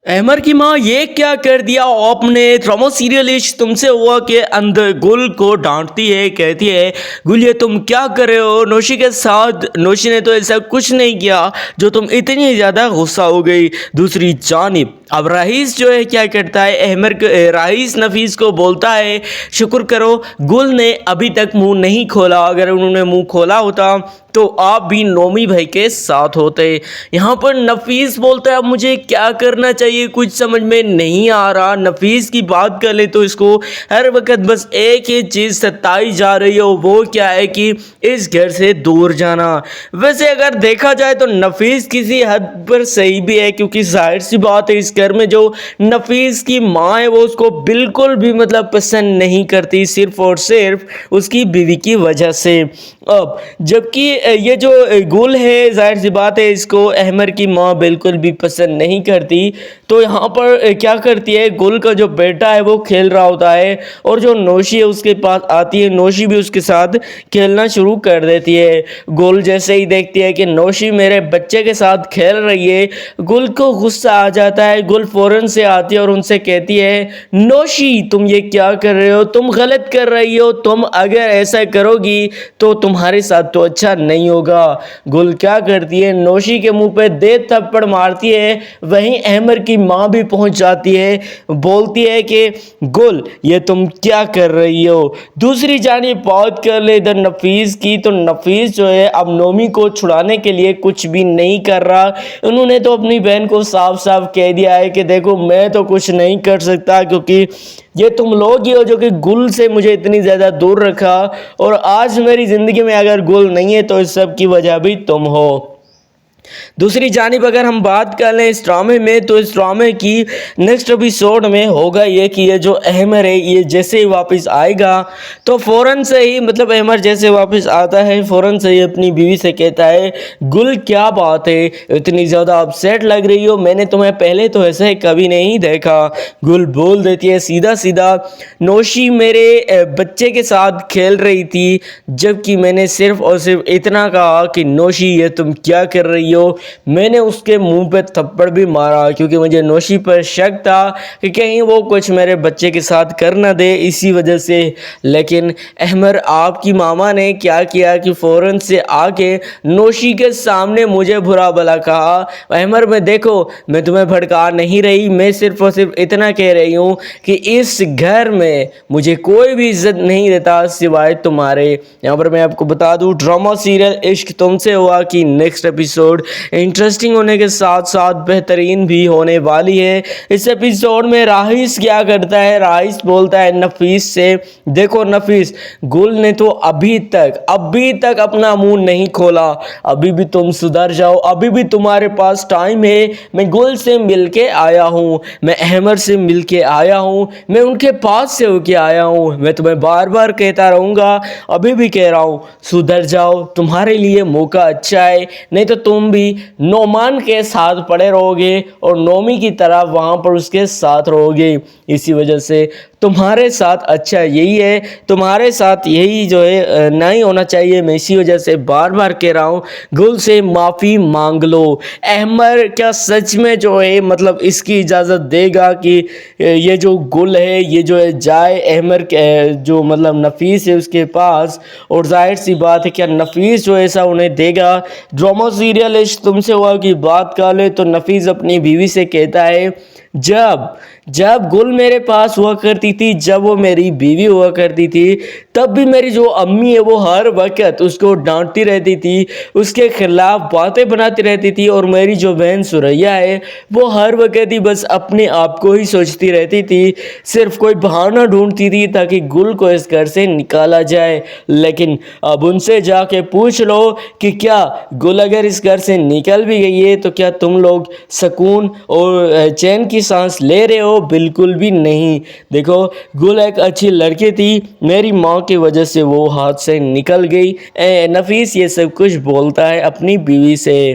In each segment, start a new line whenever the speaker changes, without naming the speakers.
अहमर की माँ ये क्या कर दिया आपने। ड्रामा सीरियल इश्क तुमसे हुआ के अंदर गुल को डांटती है, कहती है गुल ये तुम क्या कर रहे हो नौशी के साथ। नौशी ने तो ऐसा कुछ नहीं किया जो तुम इतनी ज़्यादा गुस्सा हो गई। दूसरी जानिब अब राइस जो है क्या करता है, राइस नफीस को बोलता है शुक्र करो गुल ने अभी तक मुंह नहीं खोला, अगर उन्होंने मुंह खोला होता तो आप भी नोमी भाई के साथ होते। यहाँ पर नफीस बोलता है अब मुझे क्या करना चाहिए कुछ समझ में नहीं आ रहा। नफीस की बात कर ले तो इसको हर वक्त बस एक ही चीज़ सताई जा रही हो, वो क्या है कि इस घर से दूर जाना। वैसे अगर देखा जाए तो नफीस किसी हद पर सही भी है, क्योंकि जाहिर सी बात है इस घर में जो नफीस की माँ है वो उसको बिल्कुल भी मतलब पसंद नहीं करती, सिर्फ और सिर्फ उसकी बीवी की वजह से। अब जबकि ये जो गुल है जाहिर सी बात है इसको अहमर की माँ बिल्कुल भी पसंद नहीं करती। तो यहाँ पर क्या करती है, गुल का जो बेटा है वो खेल रहा होता है और जो नौशी है उसके पास आती है, नौशी भी उसके साथ खेलना शुरू कर देती है। गुल जैसे ही देखती है कि नौशी मेरे बच्चे के साथ खेल रही है, गुल को गुस्सा आ जाता है। गुल फ़ौरन से आती है और उनसे कहती है नौशी तुम ये क्या कर रहे हो, तुम गलत कर रही हो, तुम अगर ऐसा करोगी तो तुम्हारे साथ तो अच्छा नहीं होगा। गुल क्या करती है, नौशी के मुंह पे दे थप्पड़ मारती है। वहीं अहमर की माँ भी पहुंच जाती है, बोलती है कि गुल ये तुम क्या कर रही हो। दूसरी जानिब बात कर ले इधर नफीस की, तो नफीस जो है अब नोमी को छुड़ाने के लिए कुछ भी नहीं कर रहा। उन्होंने तो अपनी बहन को साफ साफ कह दिया है कि देखो मैं तो कुछ नहीं कर सकता, क्योंकि ये तुम लोग ही हो जो कि गुल से मुझे इतनी ज़्यादा दूर रखा, और आज मेरी ज़िंदगी में अगर गुल नहीं है तो इस सब की वजह भी तुम हो। दूसरी जानिब अगर हम बात कर लें इस ड्रामे में, तो इस ड्रामे की नेक्स्ट एपिसोड में होगा ये कि ये जो अहमर है ये जैसे ही वापस आएगा तो फ़ौरन से ही मतलब अहमर जैसे वापस आता है फ़ौरन से ही अपनी बीवी से कहता है गुल क्या बात है इतनी ज़्यादा अपसेट लग रही हो, मैंने तुम्हें पहले तो ऐसे कभी नहीं देखा। गुल बोल देती है सीधा सीधा नौशी मेरे बच्चे के साथ खेल रही थी, जबकि मैंने सिर्फ और सिर्फ इतना कहा कि नौशी ये तुम क्या कर रही हो। मैंने उसके मुंह पे थप्पड़ भी मारा क्योंकि मुझे नौशी पर शक था कि कहीं वो कुछ मेरे बच्चे के साथ कर ना दे, इसी वजह से। लेकिन अहमर आपकी मामा ने क्या किया कि फ़ौरन से आके नौशी के सामने मुझे बुरा भला कहा। अहमर मैं देखो मैं तुम्हें भड़का नहीं रही, मैं सिर्फ और सिर्फ इतना कह रही हूँ कि इस घर में मुझे कोई भी इज्जत नहीं देता सिवाय तुम्हारे। यहाँ पर मैं आपको बता दूँ ड्रामा सीरियल इश्क तुमसे हुआ कि नेक्स्ट एपिसोड इंटरेस्टिंग होने के साथ साथ बेहतरीन भी होने वाली है। इस एपिसोड में राइस क्या करता है, राइस बोलता है नफीस से देखो नफीस गुल ने तो अभी तक अपना मुंह नहीं खोला, अभी भी तुम सुधर जाओ, अभी भी तुम्हारे पास टाइम है। मैं गुल से मिल के आया हूँ, मैं अहमर से मिल के आया हूँ, मैं उनके पास से होके आया हूँ, मैं तुम्हें बार बार कहता रहूँगा, अभी भी कह रहा हूँ सुधर जाओ, तुम्हारे लिए मौका अच्छा है, नहीं तो तुम भी नोमान के साथ पड़े रहोगे और नोमी की तरह वहाँ पर उसके साथ रहोगे। इसी वजह से तुम्हारे साथ अच्छा यही है, तुम्हारे साथ यही जो है नहीं होना चाहिए। मैं इसी वजह से बार बार कह रहा हूँ गुल से माफ़ी मांग लो। अहमर क्या सच में जो है मतलब इसकी इजाज़त देगा कि ये जो गुल है ये जो है जाए अहमर जो मतलब नफीस है उसके पास, और जाहिर सी बात है क्या नफीस जो ऐसा उन्हें देगा। ड्रामा सीरियल इश्क तुमसे हुआ की बात कर ले तो नफीस अपनी बीवी से कहता है जब गुल मेरे पास हुआ करती थी, जब वो मेरी बीवी हुआ करती थी, तब भी मेरी जो अम्मी है वो हर वक्त उसको डांटती रहती थी, उसके खिलाफ बातें बनाती रहती थी, और मेरी जो बहन सुरैया है वो हर वक्त ही बस अपने आप को ही सोचती रहती थी, सिर्फ कोई बहाना ढूंढती थी ताकि गुल को इस घर से निकाला जाए। लेकिन अब उनसे जाके पूछ लो कि क्या गुल अगर इस घर से निकल भी गई है तो क्या तुम लोग सुकून और चैन की सांस ले रहे हो? बिल्कुल भी नहीं। देखो गुल एक अच्छी लड़की थी, मेरी माँ की वजह से वो हाथ से निकल गई। नफीस ये सब कुछ बोलता है अपनी बीवी से।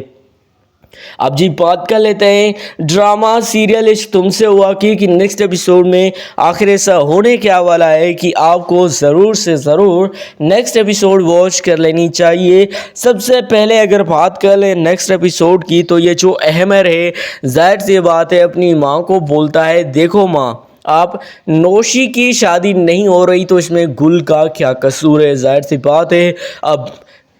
अब जी बात कर लेते हैं ड्रामा सीरियल इश्क तुमसे हुआ कि नेक्स्ट एपिसोड में आखिर ऐसा होने क्या वाला है कि आपको ज़रूर से ज़रूर नेक्स्ट एपिसोड वॉच कर लेनी चाहिए। सबसे पहले अगर बात कर लें नेक्स्ट एपिसोड की, तो ये जो अहमर है ज़ाहिर सी बात है अपनी माँ को बोलता है, देखो माँ, आप नौशी की शादी नहीं हो रही तो इसमें गुल का क्या कसूर है। ज़ाहिर सी बात है अब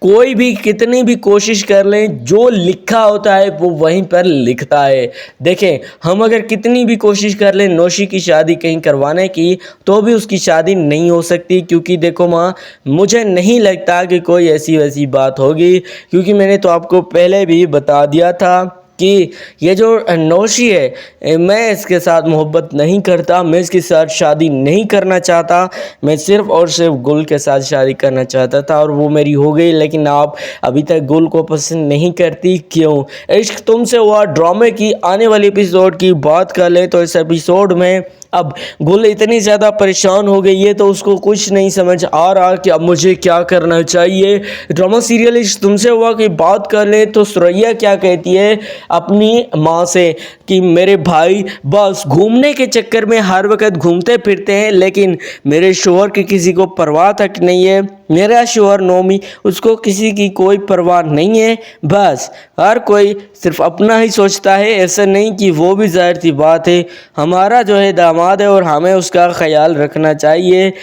कोई भी कितनी भी कोशिश कर लें, जो लिखा होता है वो वहीं पर लिखता है। देखें, हम अगर कितनी भी कोशिश कर लें नौशी की शादी कहीं करवाने की, तो भी उसकी शादी नहीं हो सकती। क्योंकि देखो माँ, मुझे नहीं लगता कि कोई ऐसी वैसी बात होगी, क्योंकि मैंने तो आपको पहले भी बता दिया था कि ये जो नौशी है, मैं इसके साथ मोहब्बत नहीं करता, मैं इसके साथ शादी नहीं करना चाहता, मैं सिर्फ़ और सिर्फ गुल के साथ शादी करना चाहता था और वो मेरी हो गई। लेकिन आप अभी तक गुल को पसंद नहीं करती, क्यों? इश्क तुमसे हुआ ड्रामे की आने वाली एपिसोड की बात कर ले तो इस एपिसोड में अब गुल इतनी ज़्यादा परेशान हो गई है तो उसको कुछ नहीं समझ आ रहा कि अब मुझे क्या करना चाहिए। ड्रामा सीरियल इश्क तुमसे हुआ की बात कर ले तो सुरैया क्या कहती है अपनी माँ से कि मेरे भाई बस घूमने के चक्कर में हर वक्त घूमते फिरते हैं, लेकिन मेरे शोहर की किसी को परवाह तक नहीं है। मेरा शोहर नोमी, उसको किसी की कोई परवाह नहीं है, बस हर कोई सिर्फ अपना ही सोचता है। ऐसा नहीं कि वो भी ज़ाहिर सी बात है हमारा जो है दामाद है और हमें उसका ख्याल रखना चाहिए,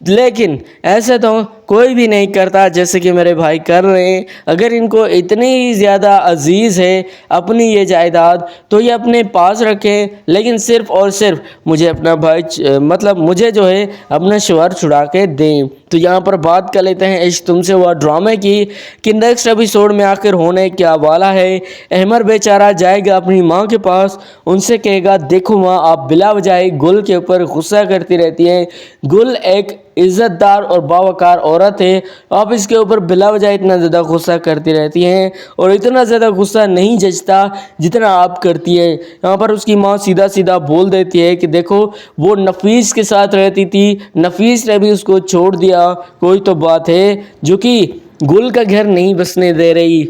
लेकिन ऐसा तो कोई भी नहीं करता जैसे कि मेरे भाई कर रहे हैं। अगर इनको इतनी ज़्यादा अजीज़ है अपनी ये जायदाद तो ये अपने पास रखें, लेकिन सिर्फ़ और सिर्फ मुझे अपना भाई मतलब मुझे जो है अपना शोहर छुड़ा के दें। तो यहाँ पर बात कर लेते हैं इश्क तुमसे हुआ ड्रामे की कि नेक्स्ट एपिसोड में आखिर होने क्या वाला है। अहमर बेचारा जाएगा अपनी माँ के पास, उनसे कहेगा, देखो माँ, आप बिला वजाए गुल के ऊपर गुस्सा करती रहती हैं। गुल एक इज़्ज़तदार और बावकार औरत है, आप इसके ऊपर बिला वजह इतना ज़्यादा गुस्सा करती रहती हैं और इतना ज़्यादा गुस्सा नहीं जचता जितना आप करती है। यहाँ पर उसकी माँ सीधा सीधा बोल देती है कि देखो, वो नफीस के साथ रहती थी, नफीस ने भी उसको छोड़ दिया, कोई तो बात है जो कि गुल का घर नहीं बसने दे रही।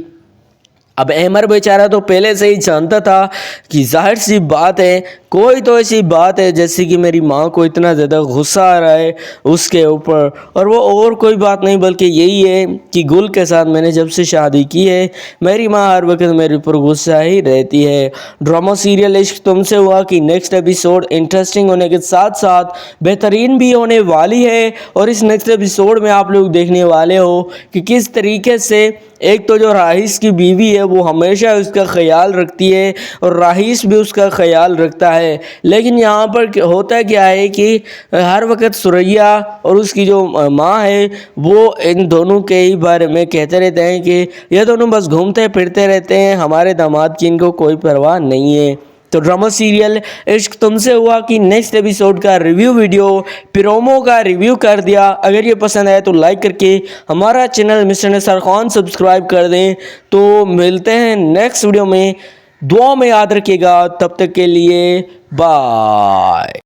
अब अहमर बेचारा तो पहले से ही जानता था कि जाहिर सी बात है कोई तो ऐसी बात है जैसे कि मेरी माँ को इतना ज़्यादा गुस्सा आ रहा है उसके ऊपर, और वो और कोई बात नहीं बल्कि यही है कि गुल के साथ मैंने जब से शादी की है मेरी माँ हर वक्त मेरे ऊपर गुस्सा ही रहती है। ड्रामा सीरियल इश्क तुमसे हुआ कि नेक्स्ट एपिसोड इंटरेस्टिंग होने के साथ साथ बेहतरीन भी होने वाली है, और इस नेक्स्ट एपिसोड में आप लोग देखने वाले हो कि किस तरीके से एक तो जो राहिस की बीवी है वो हमेशा उसका ख्याल रखती है और राहिस भी उसका ख्याल रखता है, लेकिन यहाँ पर होता क्या है कि हर वक्त सुरैया और उसकी जो माँ है वो इन दोनों के ही बारे में कहते रहते हैं कि ये दोनों बस घूमते फिरते रहते हैं, हमारे दामाद की इनको कोई परवाह नहीं है। तो ड्रामा सीरियल इश्क तुमसे हुआ कि नेक्स्ट एपिसोड का रिव्यू वीडियो प्रोमो का रिव्यू कर दिया। अगर ये पसंद आए तो लाइक करके हमारा channel mister Nisar Khan subscribe कर दें। तो मिलते हैं नेक्स्ट वीडियो में, दुआ में याद रखिएगा, तब तक के लिए बाय।